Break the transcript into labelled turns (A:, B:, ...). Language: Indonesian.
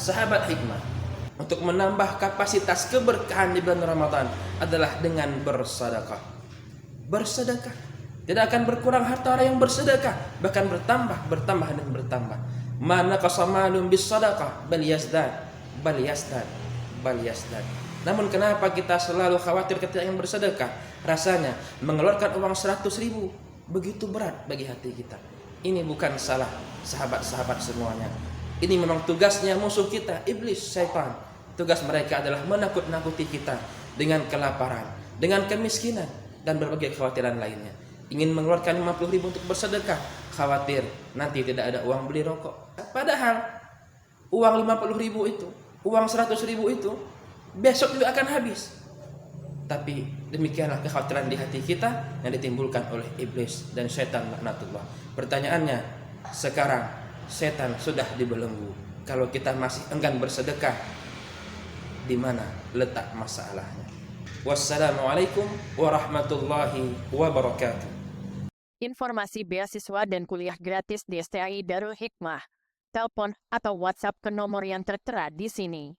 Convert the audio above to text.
A: sahabat hikmah untuk menambah kapasitas keberkahan di bulan Ramadan adalah dengan bersedekah. Bersedekah. Tidak akan berkurang harta orang yang bersedekah, bahkan bertambah dan bertambah. Mana qasamalun bis sadaqah bal yazdad, bal yazdad, bal yazdad. Namun kenapa kita selalu khawatir ketika ingin bersedekah? Rasanya mengeluarkan uang 100.000 begitu berat bagi hati kita. Ini bukan salah sahabat-sahabat semuanya. Ini memang tugasnya musuh kita, iblis, syaitan. Tugas mereka adalah menakut-nakuti kita dengan kelaparan, dengan kemiskinan, dan berbagai kekhawatiran lainnya. Ingin mengeluarkan 50.000 untuk bersedekah, khawatir nanti tidak ada uang beli rokok. Padahal uang 50.000 itu, uang 100.000 itu besok juga akan habis. Tapi demikianlah kekhawatiran di hati kita yang ditimbulkan oleh iblis dan syaitan laknatullah. Pertanyaannya, sekarang setan sudah dibelenggu. Kalau kita masih enggan bersedekah, di mana letak masalahnya? Wassalamualaikum warahmatullahi wabarakatuh.
B: Informasi beasiswa dan kuliah gratis di STAI Darul Hikmah. Telepon atau WhatsApp ke nomor yang tertera di sini.